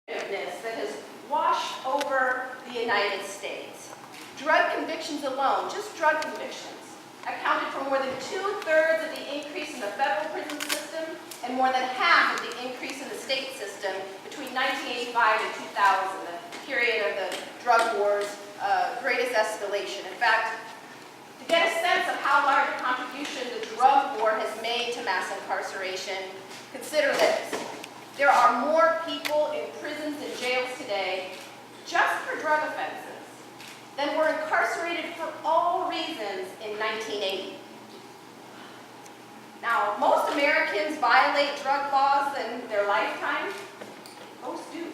that has washed over the United States. Drug convictions alone, just drug convictions, accounted for more than 2/3 of the increase in the federal prison system and more than half of the increase in the state system between 1985 and 2000, the period of the drug war's greatest escalation. In fact, to get a sense of how large a contribution the drug war has made to mass incarceration, consider this. There are more people in prisons and jails today just for drug offenses than were incarcerated for all reasons in 1980. Now, most Americans violate drug laws in their lifetime. Most do.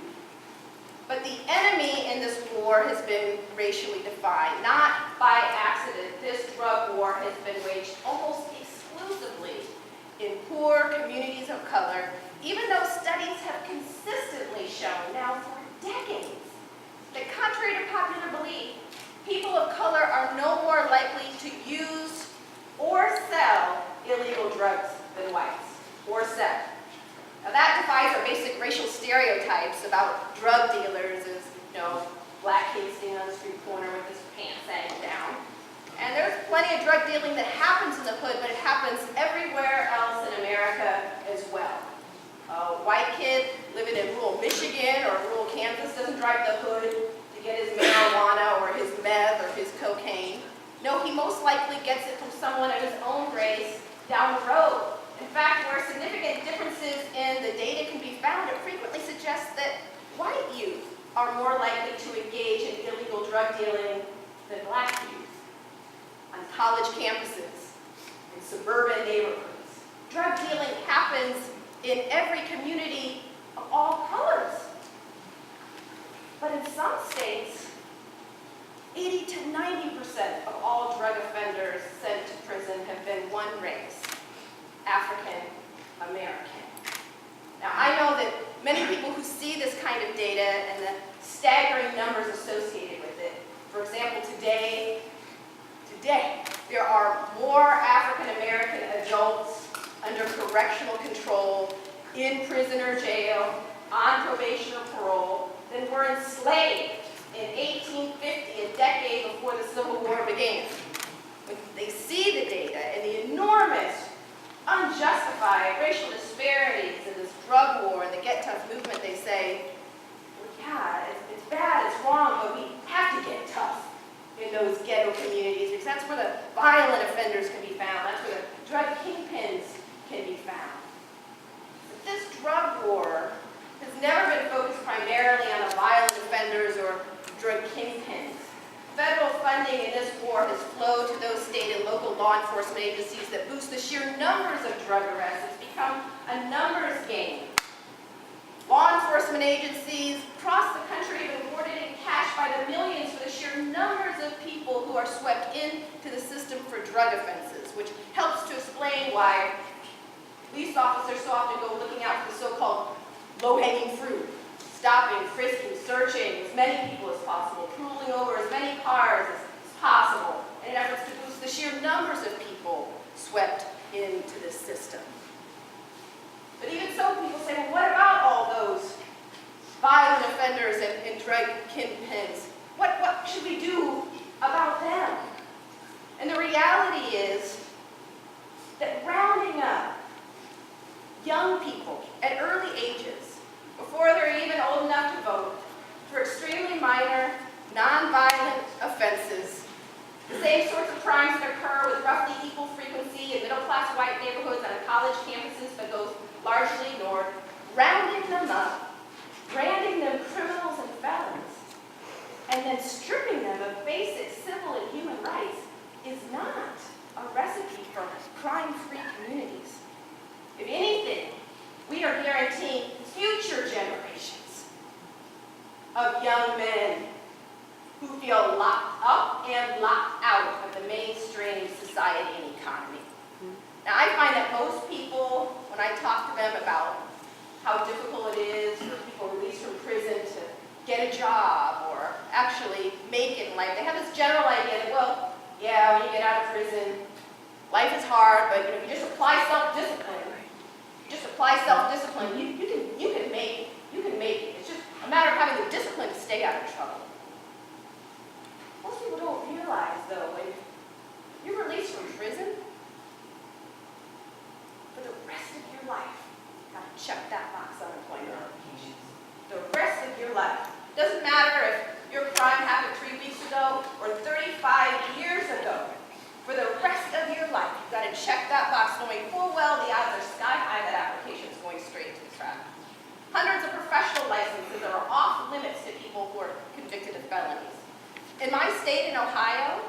But the enemy in this war has been racially defined. Not by accident, this drug war has been waged almost exclusively in poor communities of color, even though studies have consistently shown now for decades that, contrary to popular belief, people of color are no more likely to use or sell illegal drugs than whites, or sell. Now that defies our basic racial stereotypes about drug dealers as, black kids standing on the street corner with his pants sagging down. And there's plenty of drug dealing that happens in the hood, but it happens everywhere else in America as well. A white kid living in rural Michigan or rural Kansas doesn't drive the hood to get his marijuana or his meth or his cocaine. No, he most likely gets it from someone of his own race down the road. In fact, where significant differences in the data can be found, it frequently suggests that white youth are more likely to engage in illegal drug dealing than black youth. On college campuses, in suburban neighborhoods, drug dealing happens in every community of all colors. But in some states, 80 to 90% of all drug offenders sent to prison have been one race, African American. Now, I know that many people who see this kind of data and the staggering numbers associated with it, for example, today, there are more African American adults under correctional control, in prison or jail, on probation or parole, than were enslaved in 1850, a decade before the Civil War began. When they see the data and the enormous, unjustified racial disparities in this drug war and the Get Tough movement, they say, well, yeah, it's bad, it's wrong, but we have to get tough in those ghetto communities because that's where the violent offenders can be found, that's where the drug kingpins can be found. But this drug war has never been focused primarily on the violent offenders or drug kingpins. Federal funding in this war has flowed to those state and local law enforcement agencies that boost the sheer numbers of drug arrests. It's become a numbers game. Law enforcement agencies across the country have been awarded in cash by the millions for the sheer numbers of people who are swept into the system for drug offenses, which helps to explain why police officers so often go looking out for the so-called low-hanging fruit, stopping, frisking, searching as many people as possible, pulling over as many cars as possible in efforts to boost the sheer numbers of people swept into this system. But even so, people say, well, what about all those violent offenders and drug kingpins? What should we do about them? And the reality is that rounding up young people at early ages, before they're even old enough to vote, for extremely minor, non-violent offenses, the same sorts of crimes that occur with roughly equal frequency in middle-class white neighborhoods and on college campuses but goes largely ignored, rounding them up, branding them criminals and felons, and then stripping them of basic civil and human rights is not a recipe for crime-free communities. If anything, we are guaranteeing future generations of young men who feel locked up and locked out of the mainstream society and economy. Now, I find that most people, when I talk to them about how difficult it is for people released from prison to get a job or actually make it in life, they have this general idea that, well, yeah, when you get out of prison, life is hard, but if you just apply self-discipline, you can make it. It's just a out of trouble. Most people don't realize, though, when you're released from prison, for the rest of your life, you gotta check that box on employment applications. The rest of your life. Doesn't matter if your crime happened 3 weeks ago or 35 years ago. For the rest of your life, you've got to check that box knowing full well the odds are sky high that application is going straight to the trash. Hundreds of professional licenses are off limits to people who are convicted of felonies. In my state, in Ohio,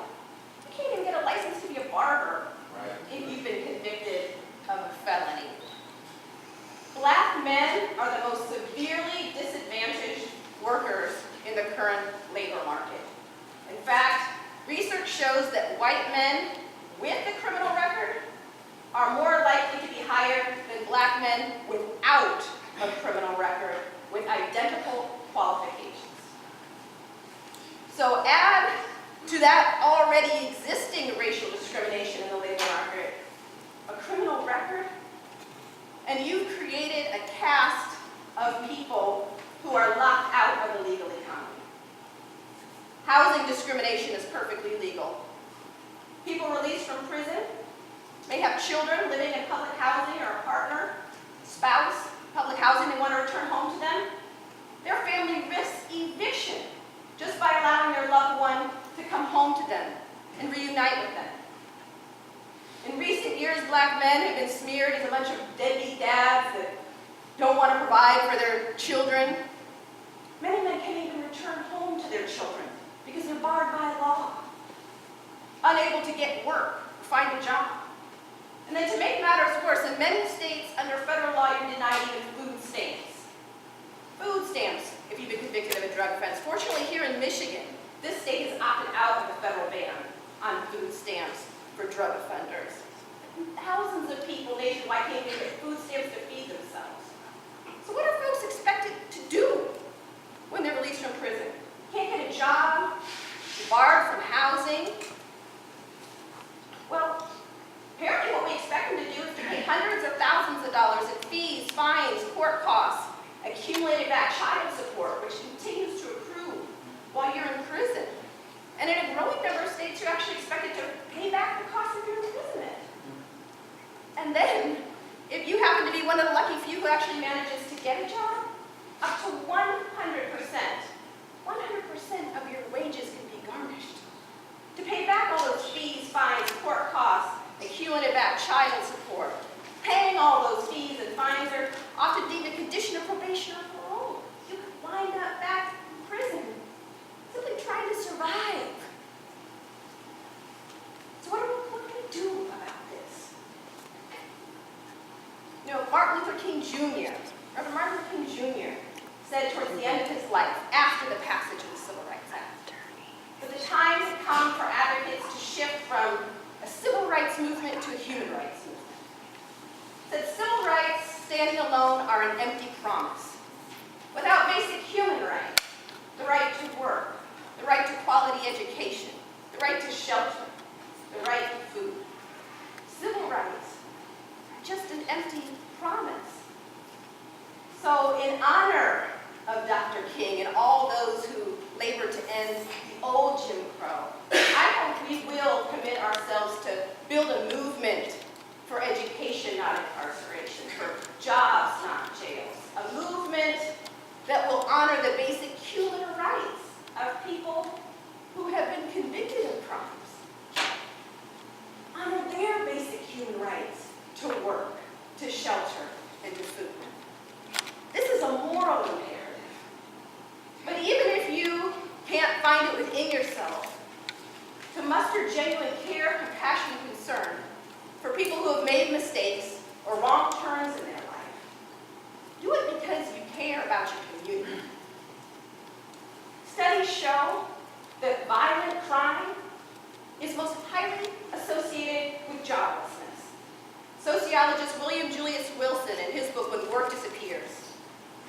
you can't even get a license to be a barber if you've been convicted of a felony. Black men are the most severely disadvantaged workers in the current labor market. In fact, research shows that white men with a criminal record are more likely to be hired than black men without a criminal record with identical qualifications. So add to that already existing racial discrimination in the labor market a criminal record, and you've created a caste of people who are locked out of the legal economy. Housing discrimination is perfectly legal. People released from prison may have children living in public housing or a partner, spouse, public housing they want to return home to them. Their family risks eviction just by allowing their loved one to come home to them and reunite with them. In recent years, black men have been smeared as a bunch of deadbeat dads that don't want to provide for their children. Many men can't even return home to their children because they're barred by law, unable to get work or find a job. And then to make matters worse, in many states under federal law, you're denied even food stamps. Food stamps if you've been convicted of a drug offense. Fortunately, here in Michigan, this state has opted out of the federal ban on food stamps for drug offenders. Thousands of people nationwide can't even get food stamps to feed themselves. So what are folks expected to do when they're released from prison? Can't get a job, barred from housing. Well, apparently what we expect them to do is to pay hundreds of thousands of dollars in fees, fines, court costs, accumulated back child support, which continues to accrue while you're in prison. And in a growing number of states, you're actually expected to pay back the cost of your imprisonment. And then, if you happen to be one of the lucky few who actually manages to get a job, up to 100% of your wages can be garnished. To pay back all those fees, fines, court costs, accumulated back child support, paying all those fees and fines are often deemed a condition of probation or parole. You could wind up back in prison, simply trying to survive. So what do we do about this? You know, Martin Luther King Jr., Reverend Martin Luther King Jr. said towards the end of his life, after the passage of the Civil Rights Act, that the time had come for advocates to shift from a civil rights movement to a human rights movement. That civil rights, standing alone, are an empty promise. Without basic human rights, the right to work, the right to quality education, the right to shelter, the right to food, civil rights are just an empty promise. So in honor of Dr. King and all those who labored to end the old Jim Crow, I hope we will commit ourselves to build a movement for education, not incarceration, for jobs, not jails. A movement that will honor the basic human rights of people who have been convicted of crimes. Honor their basic human rights to work, to shelter, and to food. This is a moral imperative. But even if you can't find it within yourself to muster genuine care, compassion, and concern for people who have made mistakes or wrong turns in their life, do it because you care about your community. Studies show that violent crime is most highly associated with joblessness. Sociologist William Julius Wilson, in his book, When Work Disappears,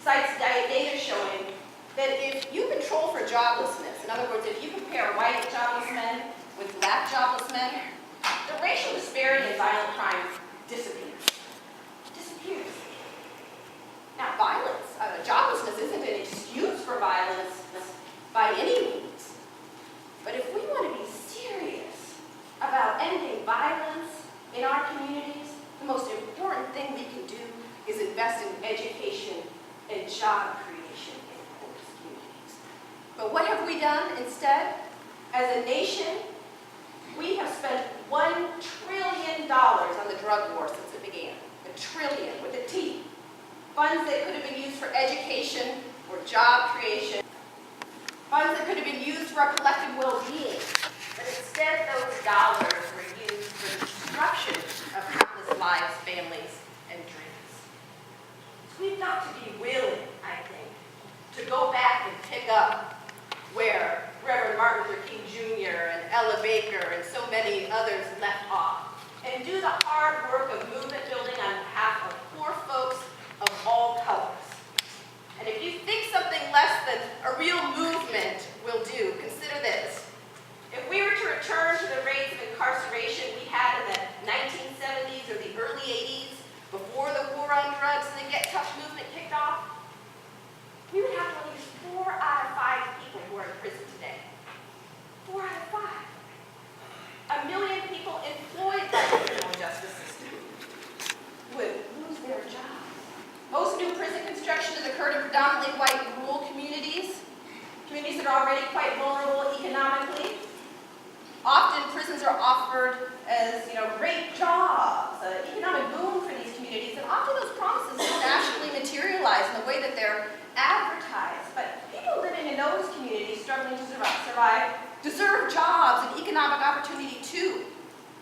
cites data showing that if you control for joblessness, in other words, if you compare white jobless men with black jobless men, the racial disparity in violent crime disappears. Disappears. Now, joblessness isn't an excuse for violence any means. But if we want to be serious about ending violence in our communities, the most important thing we can do is invest in education and job creation in host communities. But what have we done instead? As a nation, we have spent $1 trillion on the drug war since it began. $1 trillion with a T. Funds that could have been used for education or job creation. Funds that could have been used for our collective well-being. But instead, those dollars were used for the destruction of countless lives, families, and dreams. So we've got to be willing, I think, to go back and pick up where Reverend Martin Luther King Jr. and Ella Baker and so many others left off, and do the hard work of movement building on behalf of poor folks of all colors. And if you think something less than a real movement will do, consider this. If we were to return to the rates of incarceration we had in the 1970s or the early 80s, before the war on drugs and the Get Tough movement kicked off, we would have to lose 4 out of 5 people who are in prison today. 4 out of 5. 1 million people employed by the criminal justice system would lose their jobs. Most new prison construction has occurred in predominantly white rural communities, communities that are already quite vulnerable economically. Often prisons are offered as, great jobs, an economic boom for these communities, and often those promises don't actually materialize in the way that they're advertised. But people living in those communities struggling to survive deserve jobs and economic opportunity too.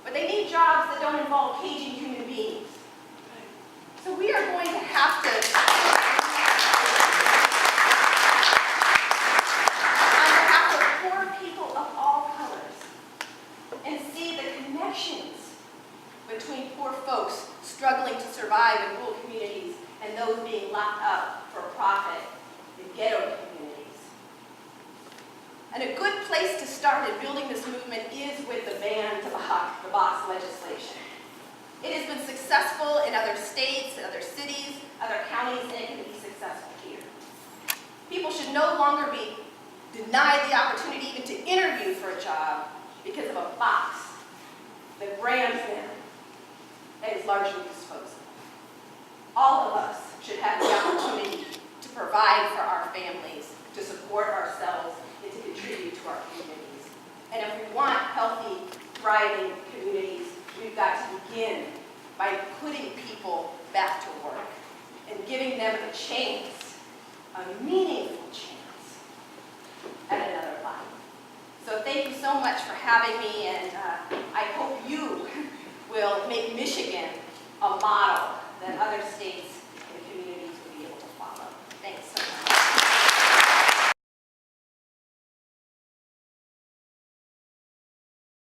But they need jobs that don't involve caging human beings. So we are going to have to, on behalf of poor people of all colors, and see the connections between poor folks struggling to survive in rural communities and those being locked up for profit in ghetto communities. And a good place to start in building this movement is with the ban to the box legislation. It has been successful in other states, other cities, other counties, and it can be successful here. People should no longer be denied the opportunity even to interview for a job because of a box that brands them and is largely disposable. All of us should have the opportunity to provide for our families, to support ourselves, and to contribute to our communities. And if we want healthy, thriving communities, we've got to begin by putting people back to work and giving them a chance, a meaningful chance, at another life. So thank you so much for having me, and I hope you will make Michigan a model that other states